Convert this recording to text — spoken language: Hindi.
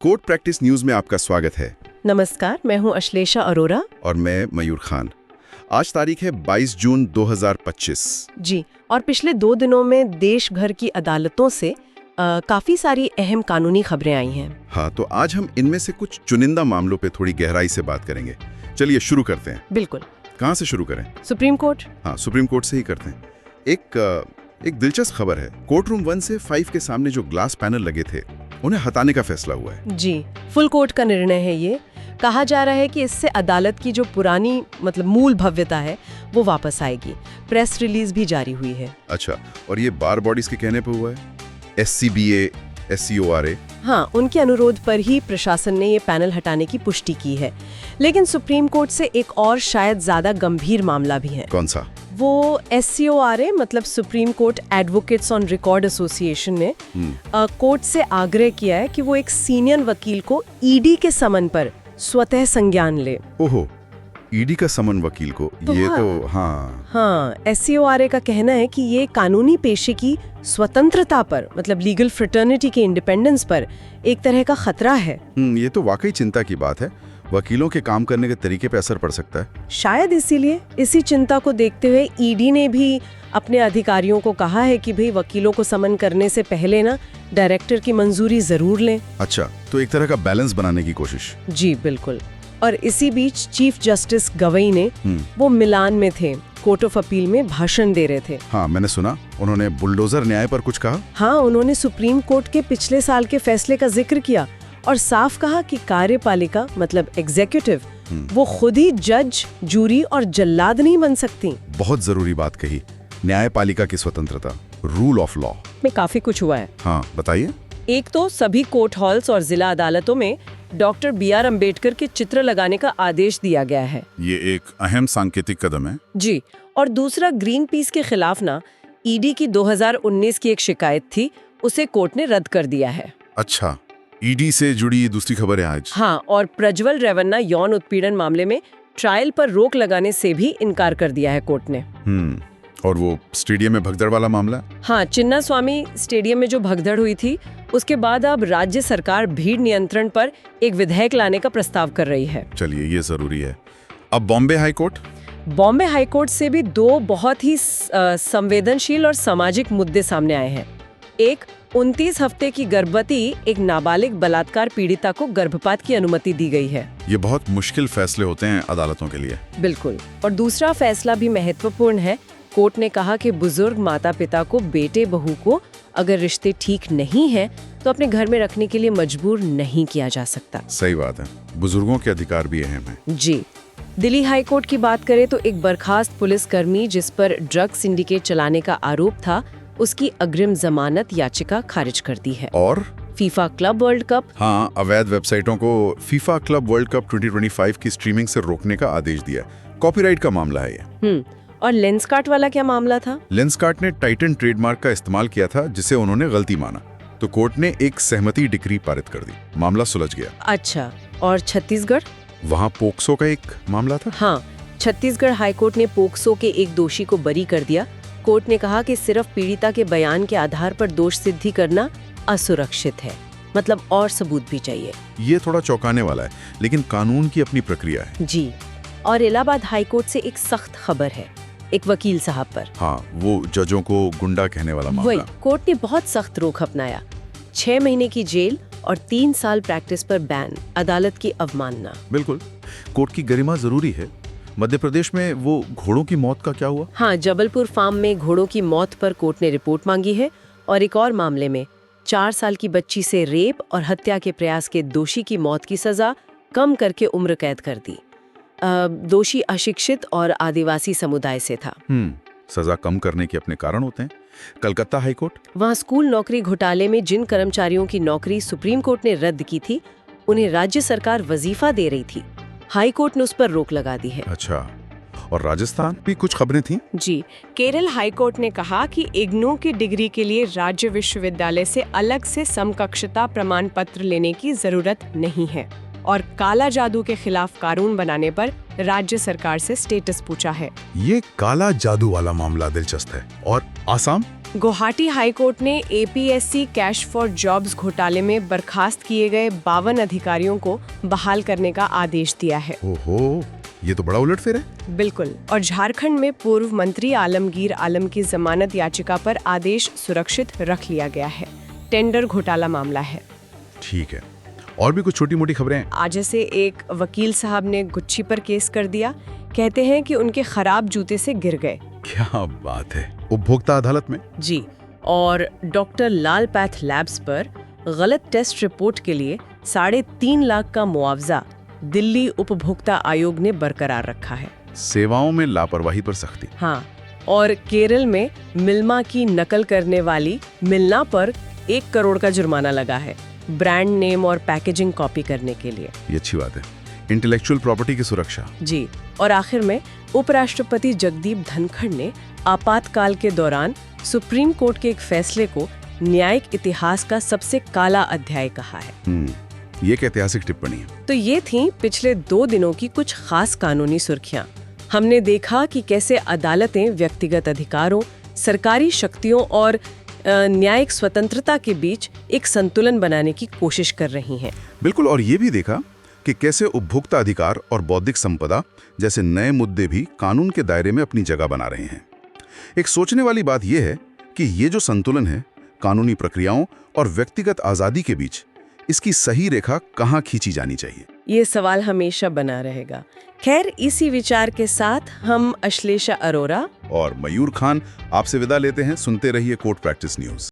कोर्ट प्रैक्टिस न्यूज में आपका स्वागत है। नमस्कार, मैं हूं अश्लेषा अरोरा। और मैं मयूर खान। आज तारीख है 22 जून 2025। जी, और पिछले 2 दिनों में देश भर की अदालतों से काफी सारी अहम कानूनी खबरें आई हैं। हाँ, तो आज हम इनमें से कुछ चुनिंदा मामलों पे थोड़ी गहराई से बात करेंगे। चलिए शुरू करते हैं। बिल्कुल। कहाँ से शुरू करें? Supreme court. हाँ, सुप्रीम कोर्ट से ही करते हैं। एक दिलचस्प खबर है। कोर्ट रूम 1 से 5 के सामने जो ग्लास पैनल लगे थे उन्हें हटाने का फैसला हुआ है। जी, फुल कोर्ट का निर्णय है ये। कहा जा रहा है कि इससे अदालत की जो पुरानी मूल भव्यता है वो वापस आएगी। प्रेस रिलीज भी जारी हुई है। अच्छा, और ये बार बॉडीज के कहने पे हुआ है? SCBA, SCORA? हाँ, उनके अनुरोध पर ही प्रशासन ने ये पैनल हटाने की पुष्टि की है। लेकिन सुप्रीम कोर्ट से एक और शायद ज्यादा गंभीर मामला भी है। कौन सा? वो SCORA supreme court advocates on record association ने कोर्ट से आग्रह किया है कि वो एक सीनियर वकील को ED के समन पर स्वतः संज्ञान ले। ओहो, ED का समन वकील को? तो ये हाँ, तो हाँ। SCORA का कहना है कि ये कानूनी पेशे की स्वतंत्रता पर लीगल फ्रेटर्निटी के इंडिपेंडेंस पर एक तरह का खतरा है। ये तो वाकई चिंता की बात है। वकीलों के काम करने के तरीके पे असर पड़ सकता है। शायद इसीलिए इसी चिंता को देखते हुए ED ने भी अपने अधिकारियों को कहा है कि भाई वकीलों को समन करने से पहले डायरेक्टर की मंजूरी जरूर लें। अच्छा, तो एक तरह का बैलेंस बनाने की कोशिश। जी बिल्कुल। और इसी बीच चीफ जस्टिस गवई ने वो मिलान में थे, कोर्ट ऑफ अपील में भाषण दे रहे थे। हाँ, मैंने सुना। उन्होंने बुलडोजर न्याय पर कुछ कहा। हाँ, उन्होंने सुप्रीम कोर्ट के पिछले साल के फैसले का जिक्र किया और साफ कहा कि कार्यपालिका एग्जीक्यूटिव वो खुद ही जज, जूरी और जल्लाद नहीं बन सकती। बहुत जरूरी बात कही। न्यायपालिका की स्वतंत्रता, रूल ऑफ लॉ में काफी कुछ हुआ है। हाँ, बताइए। एक तो सभी कोर्ट हॉल्स और जिला अदालतों में डॉक्टर BR अम्बेडकर के चित्र लगाने का आदेश दिया गया है। ये एक अहम सांकेतिक कदम है। जी, और दूसरा ग्रीन पीस के खिलाफ ED की 2019 की एक शिकायत थी, उसे कोर्ट ने रद्द कर दिया है। अच्छा, ED से जुड़ी दूसरी खबर है आज। हाँ, और प्रज्वल रेवन्ना यौन उत्पीड़न मामले में ट्रायल पर रोक लगाने से भी इनकार कर दिया है कोर्ट ने। और वो स्टेडियम में भगदड़ वाला मामला? हाँ, चिन्ना स्वामी स्टेडियम में जो भगदड़ हुई थी उसके बाद अब राज्य सरकार भीड़ नियंत्रण पर एक विधेयक लाने का प्रस्ताव कर रही है। चलिए, ये जरूरी है। अब Bombay high court? Bombay high court से भी 2 बहुत ही संवेदनशील और सामाजिक मुद्दे सामने आए हैं। एक, 29 हफ्ते की गर्भवती एक नाबालिग बलात्कार पीड़िता को गर्भपात की अनुमति दी गई है। ये बहुत मुश्किल फैसले होते हैं अदालतों के लिए। बिल्कुल। और दूसरा फैसला भी महत्वपूर्ण है। कोर्ट ने कहा कि बुजुर्ग माता पिता को बेटे बहू को अगर रिश्ते ठीक नहीं हैं तो अपने घर में रखने के लिए मजबूर नहीं किया जा सकता। सही बात है। बुजुर्गों के अधिकार भी अहम है। जी। दिल्ली हाई कोर्ट की बात करें तो एक बर्खास्त पुलिसकर्मी जिस पर ड्रग सिंडिकेट चलाने का आरोप था, उसकी अग्रिम जमानत याचिका खारिज कर दी है। और फीफा क्लब वर्ल्ड कप? हाँ, अवैध वेबसाइटों को फीफा क्लब वर्ल्ड कप 2025 की स्ट्रीमिंग से रोकने का आदेश दिया। कॉपीराइट का मामला है ये। और लेंसकार्ट वाला क्या मामला था? लेंसकार्ट ने टाइटन ट्रेडमार्क का इस्तेमाल किया था जिसे उन्होंने गलती माना, तो कोर्ट ने एक सहमति डिक्री पारित कर दी। मामला सुलझ गया। अच्छा, और छत्तीसगढ़? वहाँ पोक्सो का एक मामला था। हाँ, छत्तीसगढ़ हाईकोर्ट ने पोक्सो के एक दोषी को बरी कर दिया। कोर्ट ने कहा कि सिर्फ पीड़िता के बयान के आधार पर दोष सिद्धि करना असुरक्षित है, और सबूत भी चाहिए। ये थोड़ा चौंकाने वाला है, लेकिन कानून की अपनी प्रक्रिया है। जी। और इलाहाबाद हाईकोर्ट से एक सख्त खबर है, एक वकील साहब पर। हाँ, वो जजों को गुंडा कहने वाला मामला। वही, कोर्ट ने बहुत सख्त रोक अपनाया। 6 महीने की जेल और 3 साल प्रैक्टिस पर बैन, अदालत की अवमानना। बिल्कुल, कोर्ट की गरिमा जरूरी है। मध्य प्रदेश में वो घोड़ों की मौत का क्या हुआ? हाँ, जबलपुर फार्म में घोड़ों की मौत पर कोर्ट ने रिपोर्ट मांगी है। और एक और मामले में 4 साल की बच्ची से रेप और हत्या के प्रयास के दोषी की मौत की सजा कम करके उम्र कैद कर दी। दोषी अशिक्षित और आदिवासी समुदाय से था। सजा कम करने के अपने कारण होते हैं। Calcutta high court? वहाँ स्कूल नौकरी घोटाले में जिन कर्मचारियों की नौकरी सुप्रीम कोर्ट ने रद्द की थी, उन्हें राज्य सरकार वजीफा दे रही थी। हाई कोर्ट ने उस पर रोक लगा दी है। अच्छा, और राजस्थान भी कुछ खबरें थीं? जी, केरल हाई कोर्ट ने कहा कि इग्नू की डिग्री के लिए राज्य विश्वविद्यालय से अलग से समकक्षता प्रमाण पत्र लेने की जरूरत नहीं है और काला जादू के खिलाफ कानून बनाने पर राज्य सरकार से स्टेटस पूछा है। ये काला जादू वाला मामला दिलचस्प है। और आसाम? गुवाहाटी हाई कोर्ट ने APSC कैश फॉर जॉब्स घोटाले में बर्खास्त किए गए 52 अधिकारियों को बहाल करने का आदेश दिया है। ओहो, ये तो बड़ा उलटफेर है। बिल्कुल। और झारखंड में पूर्व मंत्री आलमगीर आलम की जमानत याचिका पर आदेश सुरक्षित रख लिया गया है। टेंडर घोटाला मामला है। ठीक है, और भी कुछ छोटी मोटी खबरें हैं? आज से एक वकील साहब ने गुच्छी पर केस कर दिया। कहते हैं कि उनके खराब जूते से गिर गए। क्या बात है, उपभोक्ता अदालत में? जी, और डॉक्टर लाल पैथ लैब्स पर गलत टेस्ट रिपोर्ट के लिए 3.5 लाख का मुआवजा दिल्ली उपभोक्ता आयोग ने बरकरार रखा है। सेवाओं में लापरवाही पर सख्ती। हाँ, और केरल में मिल्मा की नकल करने वाली मिल्ना पर 1 करोड़ का जुर्माना लगा है, ब्रांड नेम और पैकेजिंग कॉपी करने के लिए। ये अच्छी बात है। इंटेलेक्चुअल प्रॉपर्टी की सुरक्षा। जी, और आखिर में उपराष्ट्रपति जगदीप धनखड़ ने आपातकाल के दौरान सुप्रीम कोर्ट के एक फैसले को न्यायिक इतिहास का सबसे काला अध्याय कहा है। ये एक ऐतिहासिक टिप्पणी है। तो ये थी पिछले 2 दिनों की कुछ खास कानूनी सुर्खियां। हमने देखा कि कैसे अदालतें व्यक्तिगत अधिकारों, सरकारी शक्तियों और न्यायिक स्वतंत्रता के बीच एक संतुलन बनाने की कोशिश कर रही हैं। बिल्कुल, और ये भी देखा कि कैसे उपभोक्ता अधिकार और बौद्धिक संपदा जैसे नए मुद्दे भी कानून के दायरे में अपनी जगह बना रहे हैं। एक सोचने वाली बात यह है कि ये जो संतुलन है कानूनी प्रक्रियाओं और व्यक्तिगत आजादी के बीच, इसकी सही रेखा कहाँ खींची जानी चाहिए? ये सवाल हमेशा बना रहेगा। खैर, इसी विचार के साथ हम अश्लेषा अरोरा और मयूर खान आपसे विदा लेते हैं। सुनते रहिए कोर्ट प्रैक्टिस न्यूज।